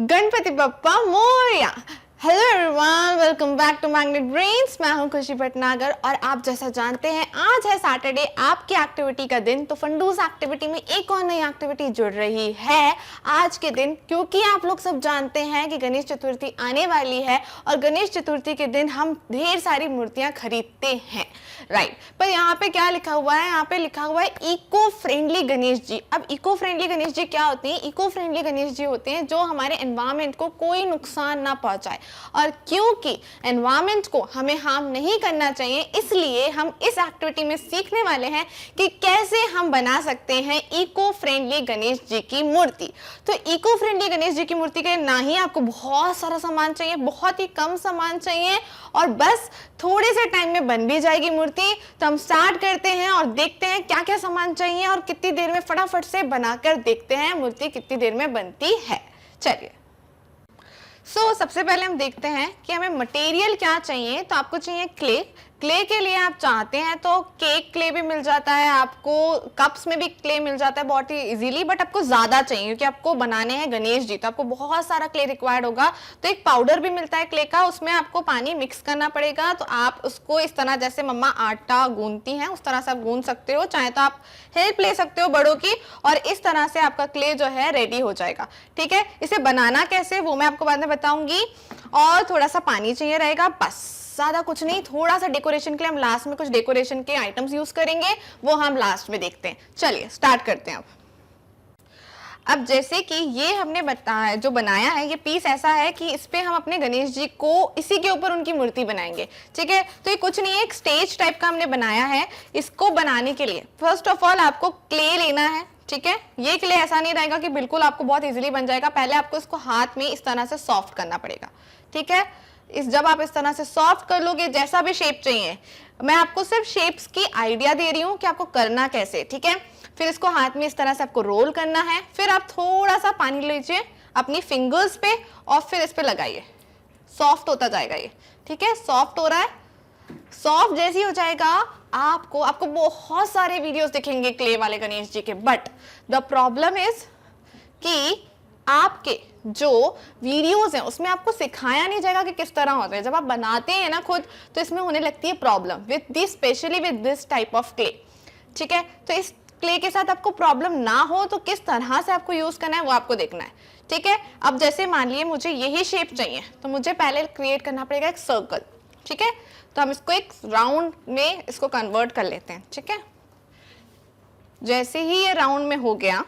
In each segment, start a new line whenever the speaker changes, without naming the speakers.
गणपति बप्पा मोरया। Hello everyone, welcome back to Magnet Brains. मैं हूं खुशी भटनागर और आप जैसा जानते हैं आज है सैटरडे, आपकी एक्टिविटी का दिन। तो फंडूस एक्टिविटी में एक और नई एक्टिविटी जुड़ रही है आज के दिन, क्योंकि आप लोग सब जानते हैं कि गणेश चतुर्थी आने वाली है और गणेश चतुर्थी के दिन हम ढेर सारी मूर्तियां खरीदते हैं, राइट। पर यहाँ पे क्या लिखा हुआ है? यहाँ पे लिखा हुआ है इको फ्रेंडली गणेश जी। अब इको फ्रेंडली गणेश जी क्या होते हैं? इको फ्रेंडली गणेश जी होते हैं जो हमारे एनवायरमेंट को कोई नुकसान ना पहुंचाए, और क्योंकि एनवायरमेंट को हमें हार्म नहीं करना चाहिए, इसलिए हम इस एक्टिविटी में सीखने वाले हैं कि कैसे हम बना सकते हैं इको फ्रेंडली गणेश जी की मूर्ति। तो इको फ्रेंडली गणेश जी की मूर्ति के ना ही आपको बहुत सारा सामान चाहिए, बहुत ही कम सामान चाहिए और बस थोड़े से टाइम में बन भी जाएगी मूर्ति। तो हम स्टार्ट करते हैं और देखते हैं क्या क्या सामान चाहिए और कितनी देर में फटाफट से बनाकर देखते हैं मूर्ति कितनी देर में बनती है। चलिए, सबसे पहले हम देखते हैं कि हमें मटेरियल क्या चाहिए। तो आपको चाहिए क्ले। क्ले के लिए आप चाहते हैं तो केक क्ले भी मिल जाता है, आपको कप्स में भी क्ले मिल जाता है बहुत ही इजीली, बट आपको ज़्यादा चाहिए क्योंकि आपको बनाने हैं गणेश जी, तो आपको बहुत सारा क्ले रिक्वायर्ड होगा। तो एक पाउडर भी मिलता है क्ले का, उसमें आपको पानी मिक्स करना पड़ेगा। तो आप उसको इस तरह, जैसे मम्मा आटा गूंथती हैं उस तरह से आप गूंथ सकते हो, चाहे तो आप हेल्प ले सकते हो बड़ों की, और इस तरह से आपका क्ले जो है रेडी हो जाएगा। ठीक है, इसे बनाना कैसे वो मैं आपको बाद में बताऊंगी। और थोड़ा सा पानी चाहिए रहेगा, बस, ज्यादा कुछ नहीं। थोड़ा सा डेकोरेशन के लिए हम लास्ट में कुछ डेकोरेशन के आइटम्स यूज करेंगे, वो हम लास्ट में देखते हैं। चलिए स्टार्ट करते हैं। अब जैसे कि ये हमने बताया, जो बनाया है ये पीस ऐसा है कि इस पे हम अपने गणेश जी को इसी के ऊपर उनकी मूर्ति बनाएंगे। ठीक है, तो ये कुछ नहीं है, एक स्टेज टाइप का हमने बनाया है। इसको बनाने के लिए फर्स्ट ऑफ ऑल आपको क्ले लेना है। ठीक है, ये क्ले ऐसा नहीं रहेगा कि बिल्कुल आपको बहुत इजीली बन जाएगा, पहले आपको इसको हाथ में इस तरह से सॉफ्ट करना पड़ेगा। ठीक है, जब आप इस तरह से सॉफ्ट कर लोगे, जैसा भी शेप चाहिए, मैं आपको सिर्फ शेप्स की आइडिया दे रही हूँ कि आपको करना कैसे। ठीक है, फिर इसको हाथ में इस तरह से आपको रोल करना है। फिर आप थोड़ा सा पानी लीजिए अपनी फिंगर्स पे और फिर इस पे लगाइए, सॉफ्ट होता जाएगा ये। ठीक है, सॉफ्ट हो रहा है। सॉफ्ट जैसे ही हो जाएगा, आपको बहुत सारे वीडियोस दिखेंगे क्ले वाले गणेश जी के, बट द प्रॉब्लम इज कि आपके जो वीडियोस हैं उसमें आपको सिखाया नहीं जाएगा कि किस तरह होता है। जब आप बनाते हैं ना खुद, तो इसमें होने लगती है problem with this, specially with this type of clay. ठीक है, तो इस क्ले के साथ आपको प्रॉब्लम ना हो तो किस तरह से आपको यूज करना है वो आपको देखना है। ठीक है, अब जैसे मान लिए मुझे यही शेप चाहिए, तो मुझे पहले क्रिएट करना पड़ेगा एक सर्कल। ठीक है, तो हम इसको एक राउंड में इसको कन्वर्ट कर लेते हैं। ठीक है, जैसे ही ये राउंड में हो गया,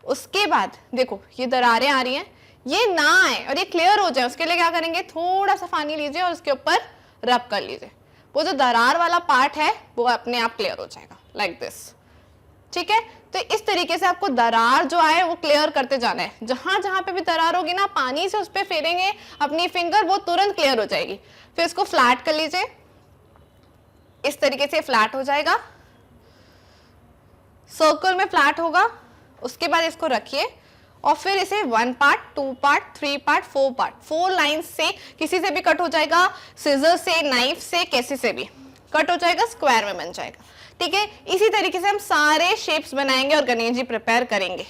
उसके बाद देखो ये दरारें आ रही हैं, ये ना आए और ये क्लियर हो जाए, उसके लिए क्या करेंगे, थोड़ा सा पानी लीजिए और उसके ऊपर रब कर लीजिए। वो जो दरार वाला पार्ट है वो अपने आप क्लियर हो जाएगा, लाइक दिस। ठीक है, तो इस तरीके से आपको दरार जो आए वो क्लियर करते जाना है। जहां जहां पे भी दरार होगी ना, पानी से उस पर फेरेंगे अपनी फिंगर, वो तुरंत क्लियर हो जाएगी। फिर इसको फ्लैट कर लीजिए, इस तरीके से फ्लैट हो जाएगा, सर्कल में फ्लैट होगा। उसके बाद इसको रखिए और फिर इसे 1 part, 2 part, 3 part, 4 part, 4 lines से किसी से भी कट हो जाएगा, सीजर से, नाइफ से, कैसे से भी कट हो जाएगा, स्क्वायर में बन जाएगा। ठीक है, इसी तरीके से हम सारे शेप्स बनाएंगे और गणेश जी प्रिपेयर करेंगे।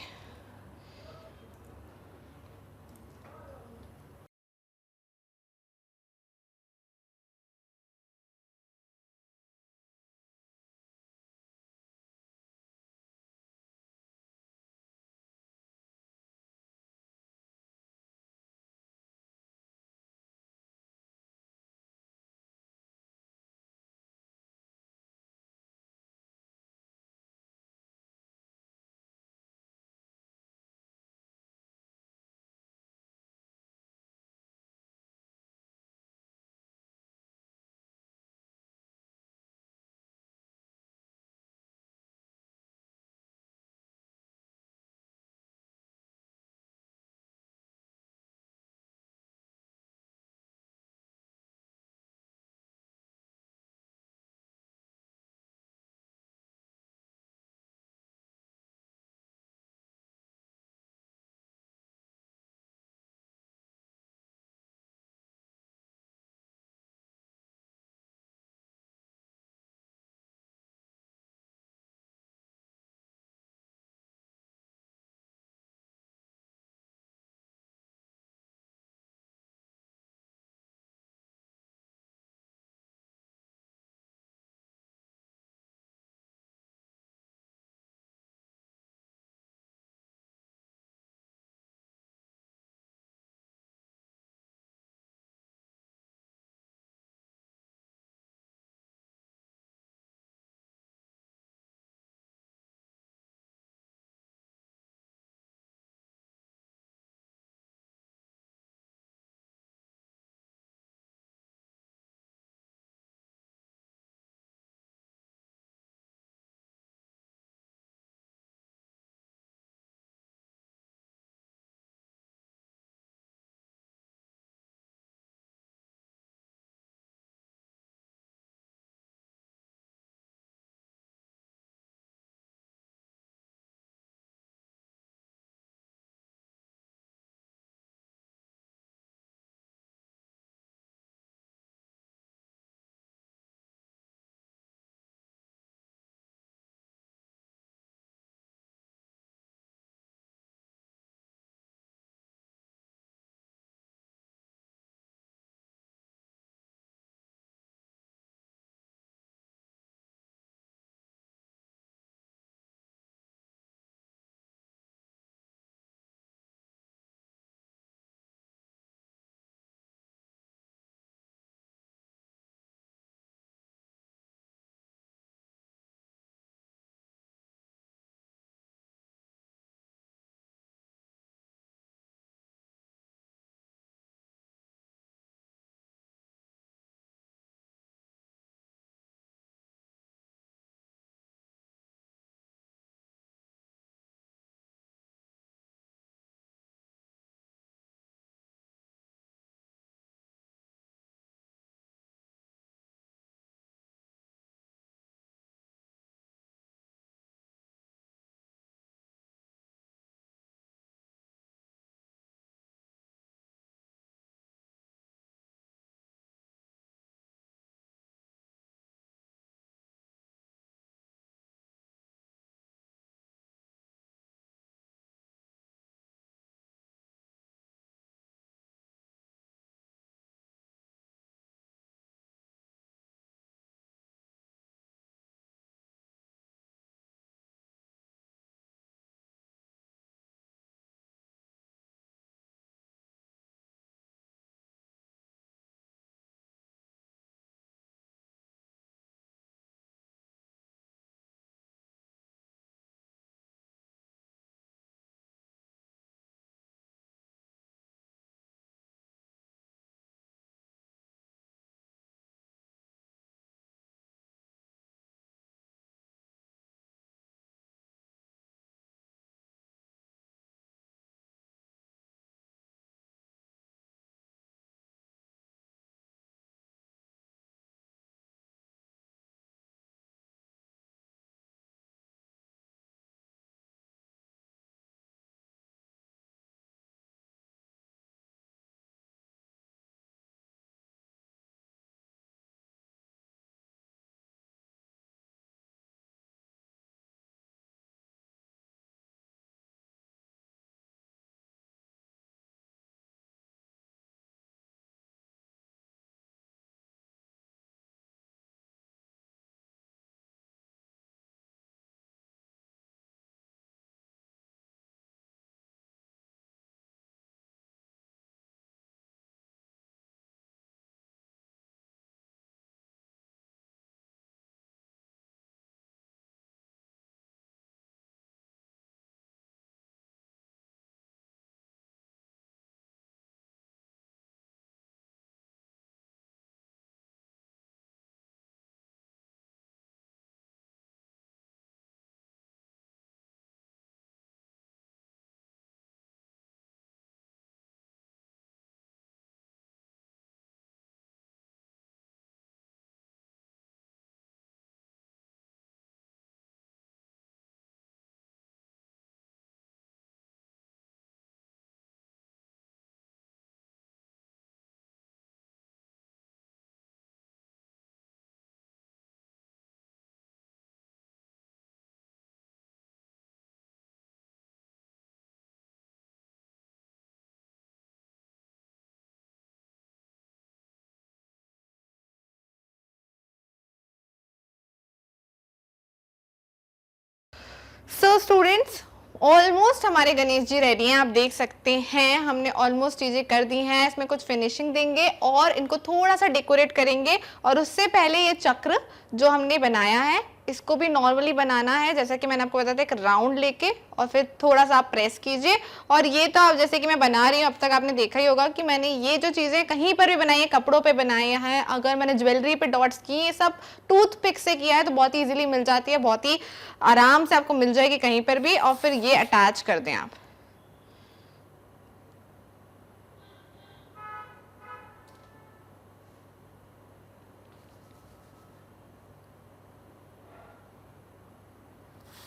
सो स्टूडेंट्स, ऑलमोस्ट हमारे गणेश जी रेडी हैं, आप देख सकते हैं हमने ऑलमोस्ट चीज़ें कर दी हैं। इसमें कुछ फिनिशिंग देंगे और इनको थोड़ा सा डेकोरेट करेंगे, और उससे पहले ये चक्र जो हमने बनाया है इसको भी नॉर्मली बनाना है, जैसा कि मैंने आपको बताया था, एक राउंड लेके और फिर थोड़ा सा आप प्रेस कीजिए। और ये तो आप जैसे कि मैं बना रही हूँ, अब तक आपने देखा ही होगा कि मैंने ये जो चीज़ें कहीं पर भी बनाई है, कपड़ों पे बनाए हैं, अगर मैंने ज्वेलरी पे डॉट्स किए, ये सब टूथपिक से किया है तो बहुत ईजिली मिल जाती है, बहुत ही आराम से आपको मिल जाएगी कहीं पर भी। और फिर ये अटैच कर दें आप।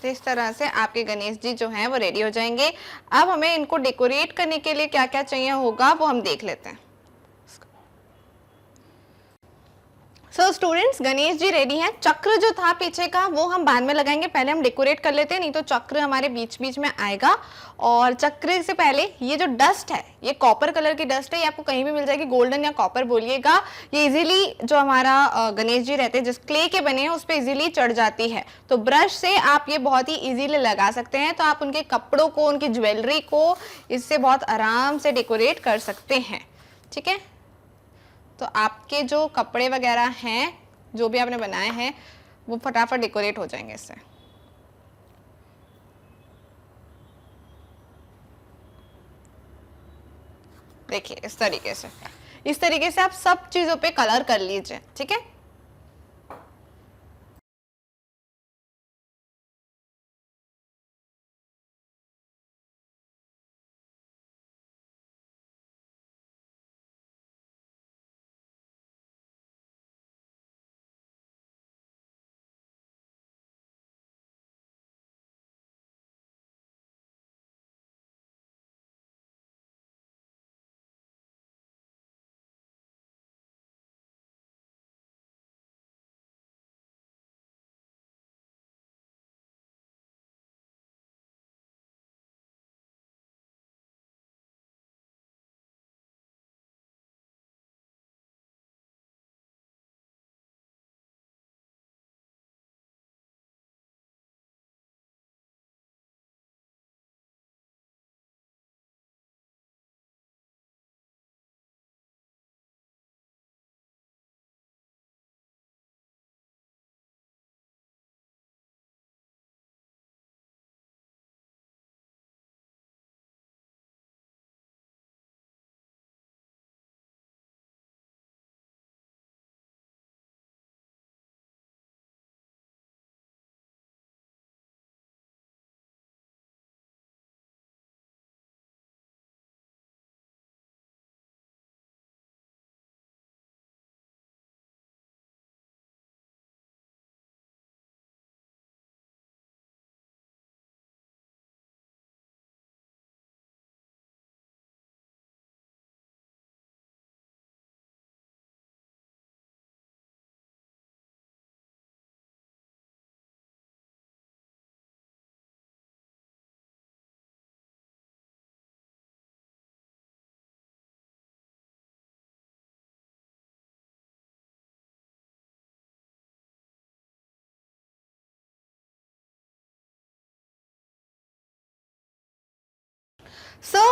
तो इस तरह से आपके गणेश जी जो हैं वो रेडी हो जाएंगे। अब हमें इनको डेकोरेट करने के लिए क्या क्या चाहिए होगा वो हम देख लेते हैं। So students, Ganesh ji ready हैं। चक्र जो था पीछे का वो हम बाद में लगाएंगे, पहले हम डेकोरेट कर लेते हैं, नहीं तो चक्र हमारे बीच बीच में आएगा। और चक्र से पहले ये जो डस्ट है, ये कॉपर कलर की डस्ट है, ये आपको कहीं भी मिल जाएगी, गोल्डन या कॉपर बोलिएगा। ये इजीली जो हमारा गणेश जी रहते हैं जिस क्ले के बने हैं उस पर इजीली चढ़ जाती है, तो ब्रश से आप ये बहुत ही इजीली लगा सकते हैं। तो आप उनके कपड़ों को, उनकी ज्वेलरी को इससे बहुत आराम से डेकोरेट कर सकते हैं। ठीक है, तो आपके जो कपड़े वगैरह हैं, जो भी आपने बनाए हैं, वो फटाफट डेकोरेट हो जाएंगे इससे। देखिए इस तरीके से आप सब चीजों पे कलर कर लीजिए। ठीक है,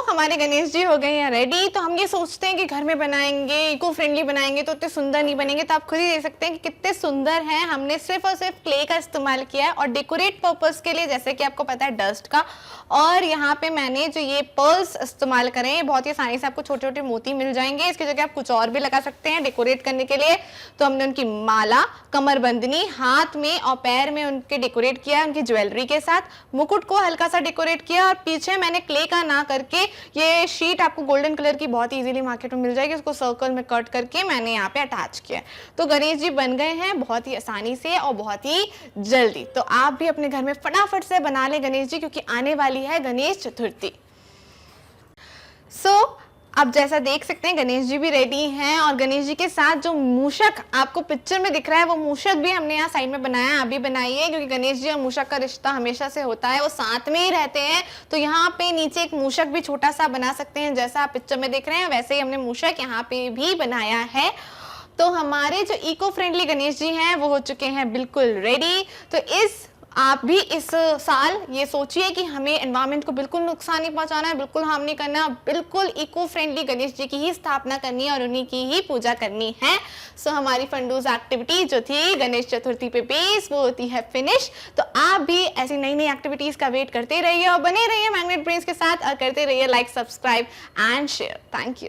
हमारे गणेश जी हो गए हैं रेडी। तो हम ये सोचते हैं कि घर में बनाएंगे, इको फ्रेंडली बनाएंगे तो इतने सुंदर नहीं बनेंगे, तो आप खुद ही देख सकते हैं कि कितने सुंदर हैं। हमने सिर्फ और सिर्फ क्ले का इस्तेमाल किया है और डेकोरेट पर्पस के लिए, जैसे कि आपको पता है, डस्ट का। और यहाँ पे मैंने जो ये पर्ल्स इस्तेमाल करें, हैं, बहुत ही आसानी से आपको छोटे छोटे मोती मिल जाएंगे। इसकी जगह आप कुछ और भी लगा सकते हैं डेकोरेट करने के लिए। तो हमने उनकी माला, कमरबंदनी, हाथ में और पैर में उनके डेकोरेट किया उनकी ज्वेलरी के साथ। मुकुट को हल्का सा डेकोरेट किया और पीछे मैंने क्ले का ना करके, ये शीट आपको गोल्डन कलर की बहुत इजीली मार्केट में मिल जाएगी, उसको सर्कल में कट करके मैंने यहाँ पे अटैच किया। तो गणेश जी बन गए हैं बहुत ही आसानी से और बहुत ही जल्दी। तो आप भी अपने घर में फटाफट से बना लें गणेश जी, क्योंकि आने वाली है गणेश चतुर्थी। अब जैसा देख सकते हैं गणेश जी भी रेडी हैं और गणेश जी के साथ जो मूषक आपको पिक्चर में दिख रहा है वो मूषक भी हमने यहाँ साइड में बनाया है, अभी बनाइए, क्योंकि गणेश जी और मूषक का रिश्ता हमेशा से होता है, वो साथ में ही रहते हैं। तो यहाँ पे नीचे एक मूषक भी छोटा सा बना सकते हैं, जैसा आप पिक्चर में देख रहे हैं वैसे ही हमने मूषक यहाँ पे भी बनाया है। तो हमारे जो इको फ्रेंडली गणेश जी हैं वो हो चुके हैं बिल्कुल रेडी। तो इस आप भी इस साल ये सोचिए कि हमें एनवायरनमेंट को बिल्कुल नुकसान नहीं पहुंचाना है, बिल्कुल हार्म नहीं करना है, बिल्कुल इको फ्रेंडली गणेश जी की ही स्थापना करनी है और उन्हीं की ही पूजा करनी है। सो हमारी फंडूज एक्टिविटी जो थी गणेश चतुर्थी पे बेस वो होती है फिनिश। तो आप भी ऐसी नई नई एक्टिविटीज का वेट करते रहिए और बने रहिए मैग्नेट ब्रेन्स के साथ और करते रहिए like, subscribe and share. Thank you.